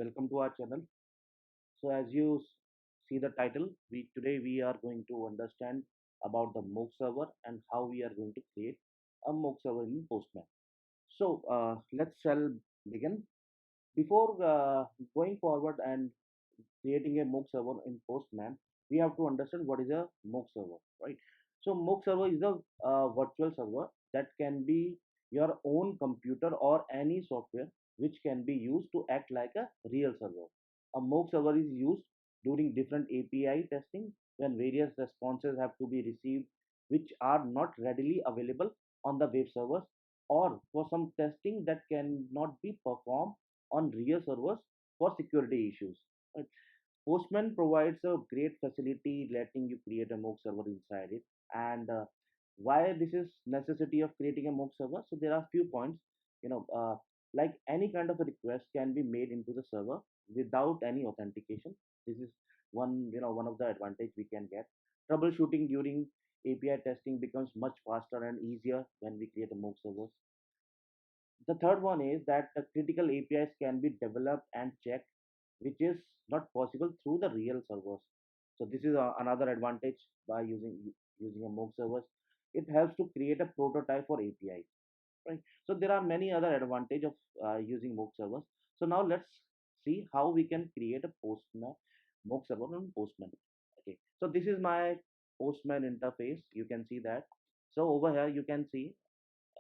welcome to our channel. So as you see the title, we are going to understand about the Mock server and how we are going to create a Mock server in Postman. So let's shall begin. Before going forward and creating a Mock server in Postman, we have to understand what is a Mock server, right? So Mock server is a virtual server that can be your own computer or any software which can be used to act like a real server. A Mock server is used during different API testing when various responses have to be received which are not readily available on the web servers, or for some testing that cannot be performed on real servers for security issues. Right? Postman provides a great facility letting you create a mock server inside it. And why this is necessity of creating a mock server? So there are few points. You know, like any kind of a request can be made into the server without any authentication. This is one of the advantage we can get. Troubleshooting during API testing becomes much faster and easier when we create a mock server. The third one is that the critical APIs can be developed and checked, which is not possible through the real servers. So this is another advantage by using a mock servers. It helps to create a prototype for APIs. Right. So there are many other advantage of using mock servers. So now let's see how we can create a Postman mock server on Postman. Okay. So this is my Postman interface. You can see that. So over here you can see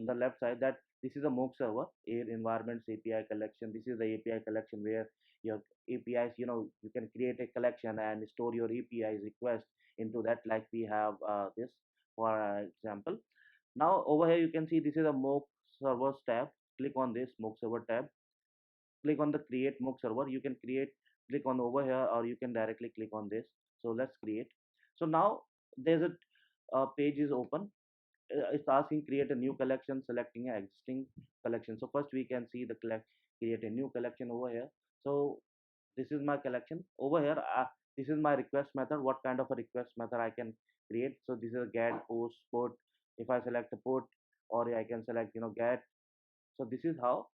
on the left side that this is a mock server, air environments API collection. This is the API collection where your APIs, you can create a collection and store your APIs request into that, like we have this for example. Now over here you can see this is a mock servers tab. Click on this mock server tab, click on the create mock server. You can create, click on over here, or you can directly click on this. So let's create. So now there's a page is open. It's asking create a new collection, selecting an existing collection. So first we can see the create a new collection over here. So this is my collection over here. This is my request method, what kind of a request method I can create. So this is a get, post, put. If I select a put, or I can select get. So this is how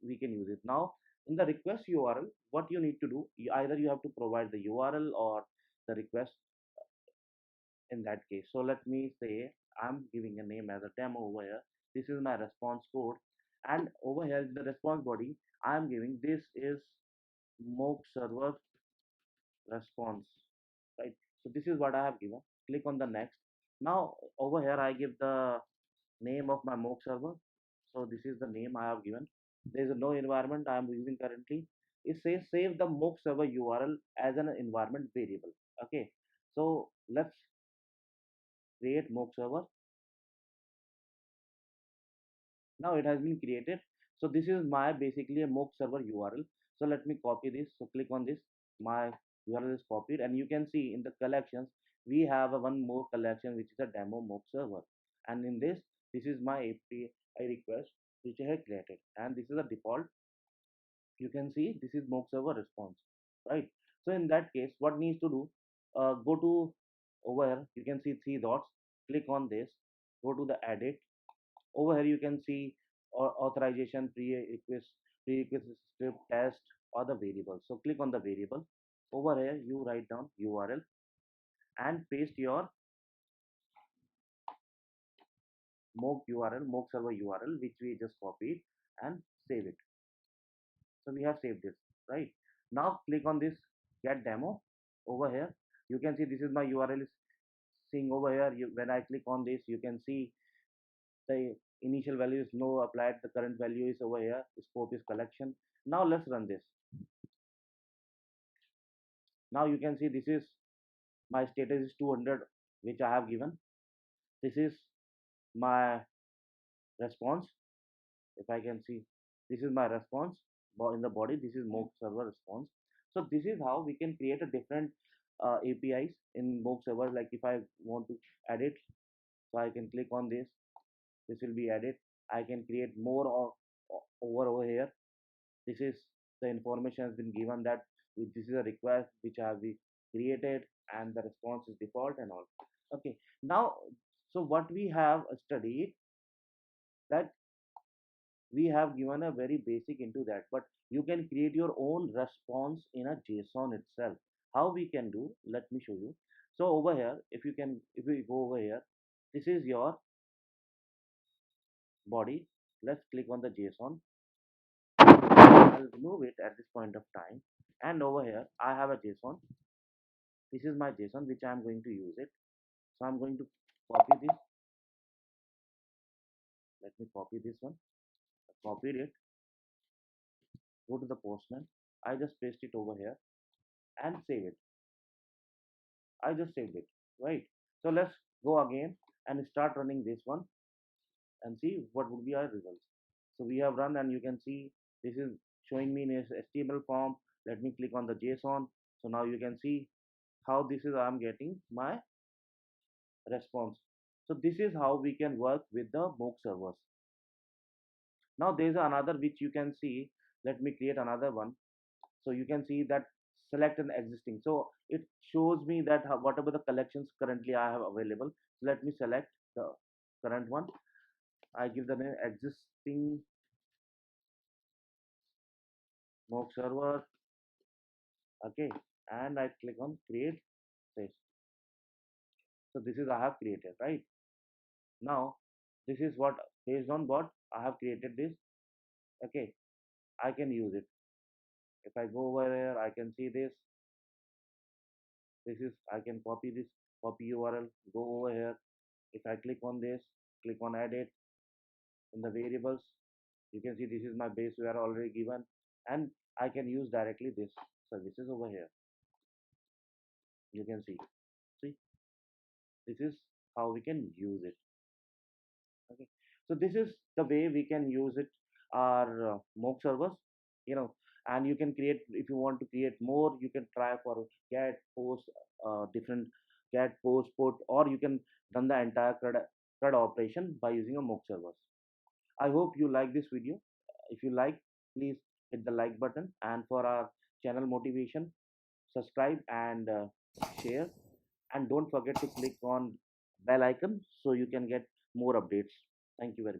we can use it. Now in the request URL, what you need to do, either you have to provide the URL or the request in that case. So let me say I'm giving a name as a demo over here. This is my response code, and over here is the response body. I'm giving this is mock server response, right? So this is what I have given. Click on the next. Now over here I give the name of my mock server. So this is the name I have given. There is no environment I am using currently. It says save the mock server URL as an environment variable. Okay, so let's create mock server. Now it has been created. So this is my basically a mock server URL. So let me copy this. So click on this. My URL is copied, and you can see in the collections we have a one more collection which is a demo mock server. And in this is my API request which I have created, and this is a default. You can see this is mock server response, right? So in that case, what needs to do? Go to over here. You can see three dots. Click on this. Go to the edit. Over here you can see authorization, prerequisite script, test, or the variable. So click on the variable. Over here you write down URL and paste your mock URL, mock server URL, which we just copied, and save it. So we have saved this, right? Now click on this get demo. Over here you can see this is my URL is seeing over here. When I click on this, you can see the initial value is no applied, the current value is over here, scope is collection. Now let's run this. Now you can see this is my status is 200 which I have given. This is my response. If I can see, this is my response in the body. This is mock server response. So this is how we can create a different APIs in mock server. Like if I want to edit, so I can click on this. This will be added. I can create more over here. This is the information has been given that this is a request which have been created, and the response is default and all. Okay, now so what we have studied, that we have given a very basic into that, but you can create your own response in a JSON itself. How we can do, let me show you. So over here, if we go over here, this is your body. Let's click on the JSON. I'll remove it at this point of time. And over here, I have a JSON. This is my JSON, which I'm going to use it. So I'm going to copy this. Let me copy this one. I copied it. Go to the Postman. I just paste it over here and save it. I just saved it, right? So let's go again and start running this one and see what would be our results. So we have run and you can see this is showing me in a HTML form. Let me click on the JSON. So now you can see how this is I'm getting my response. So this is how we can work with the mock servers. Now there's another which you can see. Let me create another one. So you can see that select an existing. So it shows me that whatever the collections currently I have available. So let me select the current one. I give the name existing mock server. Okay, and I click on create this. So this is I have created, right? Now this is what, based on what I have created this. Okay, I can use it. If I go over there, I can see this. This is, I can copy this, copy URL, go over here. If I click on this, click on edit in the variables, you can see this is my base we are already given, and I can use directly this services over here. You can see, this is how we can use it. Okay, so this is the way we can use it, our mock servers, you know. And you can create, if you want to create more, you can try for get post, different get post put, or you can run the entire CRUD operation by using a mock servers. I hope you like this video. If you like, please hit the like button, and for our channel motivation, subscribe and share, and don't forget to click on bell icon so you can get more updates. Thank you very much.